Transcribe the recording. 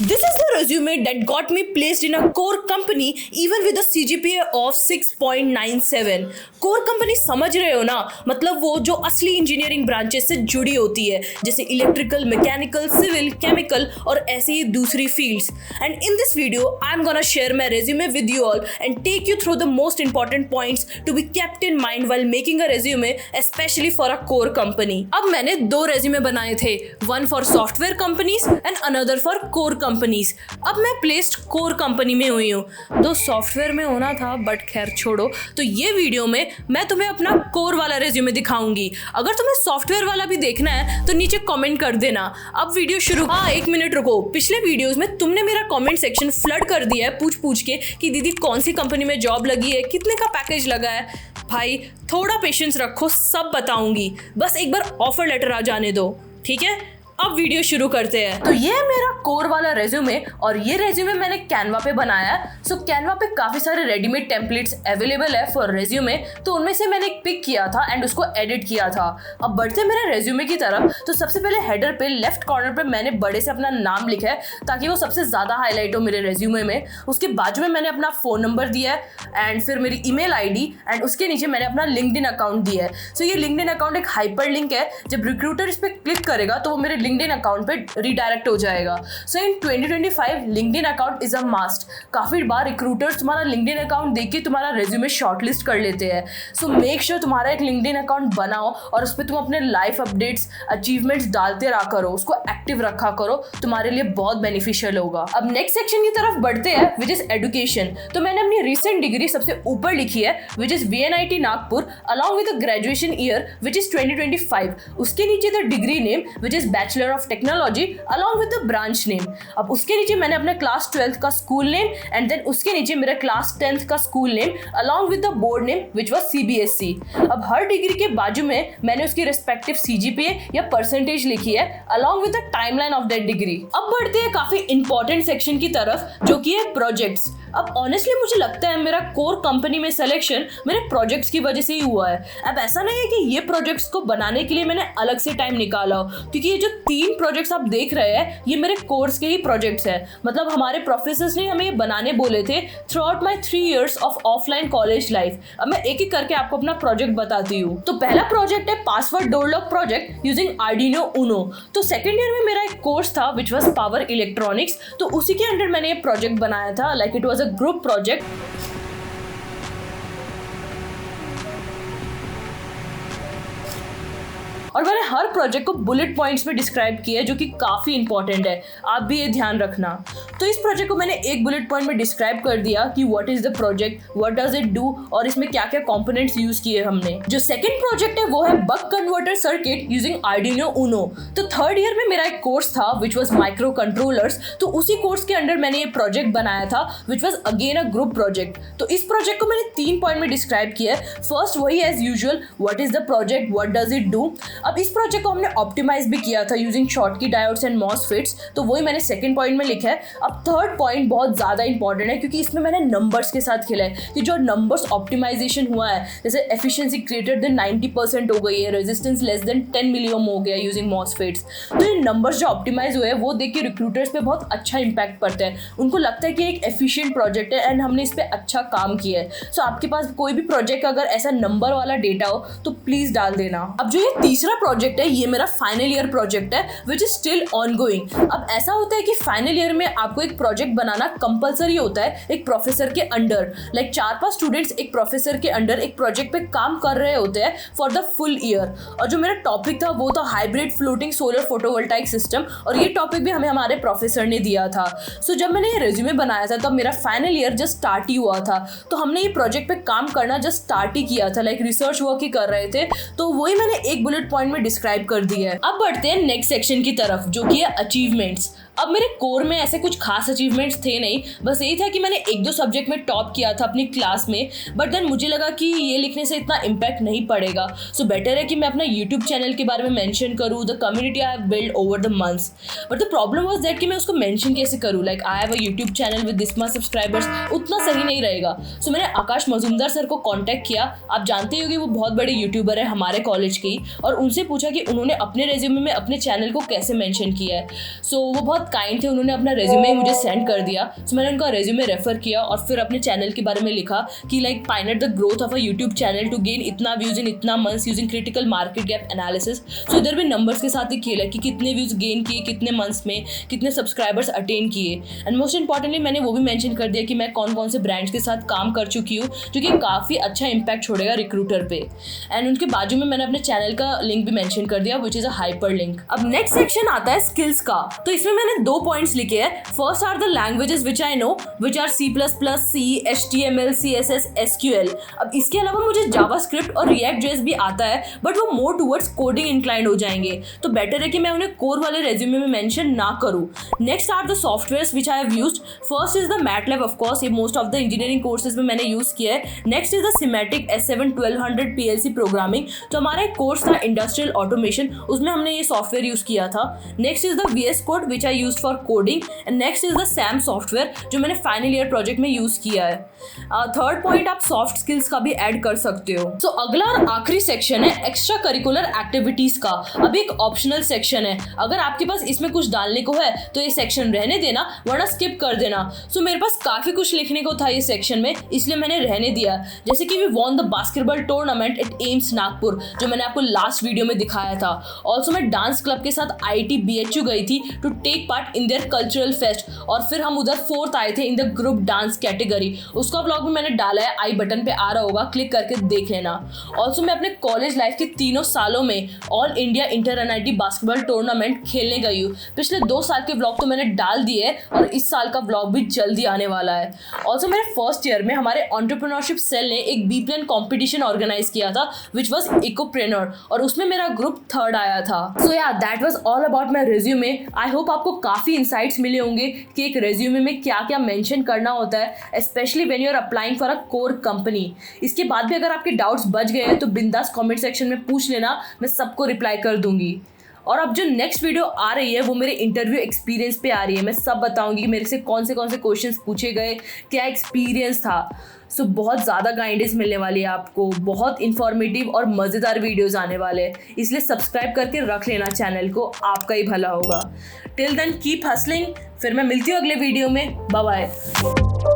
This is the resume that got me placed in a core company even with a CGPA of 6.97. Core company समझ रहे हो ना, मतलब वो जो असली इंजीनियरिंग ब्रांचेस से जुड़ी होती है, जैसे इलेक्ट्रिकल, मैकेनिकल, सिविल, केमिकल और ऐसे ही दूसरी fields. And in this video I am gonna share my resume with you all and take you through the most important points to be kept in mind while making a resume, specially for a core company. अब मैंने दो resume बनाए थे, one for software companies and another for core companies. अब मैं placed core company में हुई हूँ, दो सॉफ्टवेयर में होना था, बट खैर छोड़ो. तो ये वीडियो में मैं तुम्हें अपना कोर वाला रेज्यूमे दिखाऊंगी. अगर तुम्हें सॉफ्टवेयर वाला भी देखना है तो नीचे कमेंट कर देना. अब वीडियो शुरू. हाँ, एक मिनट रुको. पिछले वीडियोस में तुमने मेरा कमेंट सेक्शन फ्लड कर दिया है पूछ के कि दीदी कौन सी कंपनी में जॉब लगी है, कितने का पैकेज लगा है. भाई थोड़ा पेशेंस रखो, सब बताऊंगी. बस एक बार ऑफर लेटर आ जाने दो, ठीक है. अब वीडियो शुरू करते हैं. तो ये है मेरा कोर वाला रेज्यूमे और ये रेज्यूमे मैंने कैनवा पे बनाया है. सो कैनवा पे काफी सारे रेडीमेड टेम्पलेट्स अवेलेबल है फॉर रेज्यूमे, तो उनमें से मैंने एक पिक किया था एंड उसको एडिट किया था. अब बढ़ते मेरे रेज्यूमे की तरफ. तो सबसे पहले हेडर पे लेफ्ट कॉर्नर पे मैंने बड़े से अपना नाम लिखा है ताकि वो सबसे ज्यादा हाईलाइट हो मेरे रेज्यूमे में. उसके बाजू में मैंने अपना फोन नंबर दिया है एंड फिर मेरी ईमेल आईडी एंड उसके नीचे मैंने अपना लिंक्डइन अकाउंट दिया है. सो ये लिंक्डइन अकाउंट एक हाइपर लिंक है. जब रिक्रूटर इस पर क्लिक करेगा तो वो मेरे लिंक्डइन अकाउंट पे रिडायरेक्ट हो जाएगा. सो इन 2025 LinkedIn account is a must. काफी बार रिक्रूटर्स तुम्हारा लिंक्डइन अकाउंट देख के तुम्हारा रेज्यूमे शॉर्टलिस्ट कर लेते हैं. सो मेक श्योर तुम्हारा एक लिंक्डइन अकाउंट बनाओ और उस पर तुम अपने लाइफ अपडेट्स, अचीवमेंट्स डालते रहा करो, उसको एक्टिव रखा करो. तुम्हारे लिए बहुत बेनिफिशियल होगा. अब नेक्स्ट सेक्शन की तरफ बढ़ते हैं, विच इज एजुकेशन. तो मैंने अपनी रिसेंट डिग्री सबसे ऊपर लिखी है, which is VNIT Nagpur along with the graduation year which is 2025. उसके नीचे the degree name which is bachelor of technology along with the branch name. अब उसके नीचे मैंने अपने क्लास 12th का स्कूल नेम एंड देन उसके नीचे मेरा क्लास 10th का school name along with the board name which was CBSE. अब हर डिग्री के बाजू में मैंने उसकी रिस्पेक्टिव CGPA या परसेंटेज लिखी है along with the timeline of that degree. अब बढ़ते हैं काफी इंपॉर्टेंट सेक्शन की तरफ जो कि है प्रोजेक्ट्स. अब ऑनेस्टली मुझे लगता है मेरा कोर कंपनी में सिलेक्शन मेरे प्रोजेक्ट्स की वजह से ही हुआ है. अब ऐसा नहीं है कि ये प्रोजेक्ट्स को बनाने के लिए मैंने अलग से टाइम निकाला हो, क्योंकि ये जो 3 प्रोजेक्ट्स आप देख रहे हैं ये मेरे कोर्स के ही प्रोजेक्ट्स हैं. मतलब हमारे प्रोफेसर्स ने हमें ये बनाने बोले थे through out my 3 years of offline college life. अब मैं एक एक करके आपको अपना प्रोजेक्ट बताती हूँ. तो पहला प्रोजेक्ट है password door lock project using Arduino Uno. तो सेकेंड ईयर में मेरा एक कोर्स था विच वॉज पावर इलेक्ट्रॉनिक्स. तो उसी के अंडर मैंने ये प्रोजेक्ट बनाया था. Like it was a group project. और मैंने हर प्रोजेक्ट को बुलेट पॉइंट्स में डिस्क्राइब किया है जो कि काफ़ी इंपॉर्टेंट है. आप भी ये ध्यान रखना. तो इस प्रोजेक्ट को मैंने एक बुलेट पॉइंट में डिस्क्राइब कर दिया कि what is the project, what does it do और इसमें क्या क्या कंपोनेंट्स यूज किए हमने. जो सेकंड प्रोजेक्ट है वो है buck converter circuit using Arduino Uno. तो थर्ड ईयर में मेरा एक कोर्स था विच वॉज माइक्रो कंट्रोलर्स. तो उसी कोर्स के अंडर मैंने ये प्रोजेक्ट बनाया था which was again a group project. तो इस प्रोजेक्ट को मैंने 3 पॉइंट में डिस्क्राइब किया है. फर्स्ट वही as usual, what is the project, what does it do. अब इस प्रोजेक्ट को हमने ऑप्टिमाइज भी किया था using Schottky diodes and MOSFETs. तो वही मैंने सेकंड पॉइंट में लिखा है. अब थर्ड पॉइंट बहुत ज्यादा इंपॉर्टेंट है क्योंकि इसमें मैंने नंबर्स के साथ खेला है कि जो नंबर्स ऑप्टिमाइजेशन हुआ है, जैसे एफिशिएंसी ग्रेटर देन 90% हो गई है, रेजिस्टेंस लेस देन 10 मिलियम हो गया यूजिंग मॉसफेट्स. तो ये नंबर्स जो ऑप्टिमाइज हुए हैं वो देख के रिक्रूटर्स पे बहुत अच्छा इंपैक्ट पड़ता है. उनको लगता है कि एक एफिशिएंट प्रोजेक्ट है एंड हमने इस पर अच्छा काम किया है. सो आपके पास कोई भी प्रोजेक्ट अगर ऐसा नंबर वाला डेटा हो तो प्लीज डाल देना. अब जो ये तीसरा प्रोजेक्ट है ये मेरा फाइनल ईयर प्रोजेक्ट है विच इज स्टिल ऑनगोइंग. अब ऐसा होता है कि फाइनल ईयर में आपको एक प्रोजेक्ट बनाना कंपलसरी होता है एक प्रोफेसर के अंडर. लाइक 4-5 स्टूडेंट्स एक प्रोफेसर के अंडर एक प्रोजेक्ट पे काम कर रहे होते हैं फॉर द फुल ईयर. और जो मेरा टॉपिक था वो था hybrid floating solar photovoltaic system और ये टॉपिक भी हमें हमारे प्रोफेसर ने दिया था. सो जब मैंने ये रेज्यूमे बनाया था तब मेरा फाइनल ईयर जस्ट स्टार्ट ही हुआ था. तो हमने ये प्रोजेक्ट पे काम करना जस्ट स्टार्ट ही किया था, लाइक रिसर्च वर्क ही कर रहे थे. तो वही मैंने एक बुलेट पॉइंट में डिस्क्राइब कर दिया है. अब बढ़ते हैं नेक्स्ट सेक्शन की तरफ जो कि है अचीवमेंट्स. अब मेरे कोर में ऐसे कुछ खास अचीवमेंट्स थे नहीं, बस यही था कि मैंने 1-2 सब्जेक्ट में टॉप किया था अपनी क्लास में. बट देन मुझे लगा कि ये लिखने से इतना इम्पैक्ट नहीं पड़ेगा. सो बेटर है कि मैं अपना यूट्यूब चैनल के बारे में मेंशन करूँ, the community I have build over the months. But the problem was that कि मैं उसको मेंशन कैसे करूँ. Like I have a YouTube channel with this much subscribers, उतना सही नहीं रहेगा. सो मैंने आकाश मजूमदार सर को कॉन्टैक्ट किया. आप जानते होंगे वो बहुत बड़े यूट्यूबर है हमारे कॉलेज के ही. और उनसे पूछा कि उन्होंने अपने रेज्यूमे में अपने चैनल को कैसे मेंशन किया है. सो वो बहुत बहुत काइंड थे, उन्होंने अपना रेज्यूमे मुझे सेंड कर दिया। सो मैंने उनका रेज्यूमे रेफर किया और फिर अपने चैनल के बारे में लिखा कि like pioneer the growth of a YouTube channel to gain इतना व्यूज इन इतना months using critical market gap analysis. So इधर भी नंबर्स के साथ ही खेल है कि कितने व्यूज गेन किए, कितने मंथ्स में, कितने सब्सक्राइबर्स अटेन किए। एंड मोस्ट इंपॉर्टेंटली मैंने वो भी मेंशन कर दिया कि मैं कौन कौन से ब्रांड्स के साथ काम कर चुकी हूँ, जो कि काफ़ी अच्छा इंपैक्ट छोड़ेगा रिक्रूटर पे। एंड उनके बाजू में मैंने अपने चैनल का लिंक भी मेंशन कर दिया, which is a hyper link. अब नेक्स्ट सेक्शन आता है स्किल्स का। तो इसमें मैंने 2 पॉइंट्स लिखे हैं। First are the languages which I know, which are C++, C, HTML, CSS, SQL। अब इसके अलावा मुझे जावास्क्रिप्ट और React.js भी आता है, बट वो मोर टुवर्ड्स कोडिंग इंक्लाइंड हो जाएंगे, तो बेटर है कि मैं उन्हें कोर वाले रेज्यूमे में मेंशन ना करूँ। Next are the softwares which I have used. First is the MATLAB, of course ये most of the engineering courses में मैंने यूज किया है। Next is the Simatic S7-1200 PLC programming, तो हमारा एक कोर्स था इंडस्ट्रियल ऑटोमेशन, उसमें हमने ये सॉफ्टवेयर यूज किया था। Next is the VS code which I use for coding, and next is the SAM software जो मैंने फाइनल ईयर प्रोजेक्ट में यूज किया है। थर्ड पॉइंट, आप सॉफ्ट स्किल्स का भी ऐड कर सकते हो। सो अगला और आखिरी सेक्शन है एक्स्ट्रा करिकुलर एक्टिविटीज का। अब एक ऑप्शनल सेक्शन है, अगर आपके पास इसमें कुछ डालने को है तो ये सेक्शन रहने देना, वरना स्किप कर देना। सो मेरे पास काफी कुछ लिखने को था ये सेक्शन में, इसलिए मैंने रहने दिया। जैसे कि we won the basketball tournament at AIIMS Nagpur, जो मैंने आपको लास्ट वीडियो में दिखाया था। ऑल्सो मैं डांस क्लब के साथ IIT BHU गई थी to take part in their cultural fest, और फिर हम उधर 4th आए थे in the group dance category. उसका ब्लॉग भी मैंने डाला है, आई बटन पे आ रहा होगा, क्लिक करके देख लेना। ऑल्सो मैं अपने कॉलेज लाइफ के 3 सालों में all India inter NIT basketball tournament खेलने गई हूँ। पिछले 2 साल के ब्लॉग तो मैंने डाल दिए और इस साल का ब्लॉग भी जल्दी आने वाला है। ऑल्सो मेरे फर्स्ट ईयर में हमारे एंटरप्रेन्योरशिप सेल ने एक B-Plan कॉम्पिटिशन ऑर्गेनाइज किया था, विच वॉज इकोप्रेन्योर, और उसमें मेरा ग्रुप 3rd आया था। सो या that was all about my resume. I hope आपको काफ़ी इंसाइट्स मिले होंगे कि एक रेज्यूमे में क्या क्या मेंशन करना होता है, specially when you are applying for a core company. इसके बाद भी अगर आपके डाउट्स बच गए हैं तो बिंदास कमेंट सेक्शन में पूछ लेना, मैं सबको रिप्लाई कर दूंगी। और अब जो नेक्स्ट वीडियो आ रही है वो मेरे इंटरव्यू एक्सपीरियंस पे आ रही है। मैं सब बताऊंगी कि मेरे से कौन से क्वेश्चंस पूछे गए, क्या एक्सपीरियंस था। सो बहुत ज़्यादा गाइडेंस मिलने वाली है आपको, बहुत इंफॉर्मेटिव और मज़ेदार वीडियोज़ आने वाले हैं, इसलिए सब्सक्राइब करके रख लेना चैनल को, आपका ही भला होगा। Till then keep hustling. फिर मैं मिलती हूँ अगले वीडियो में। Bye bye.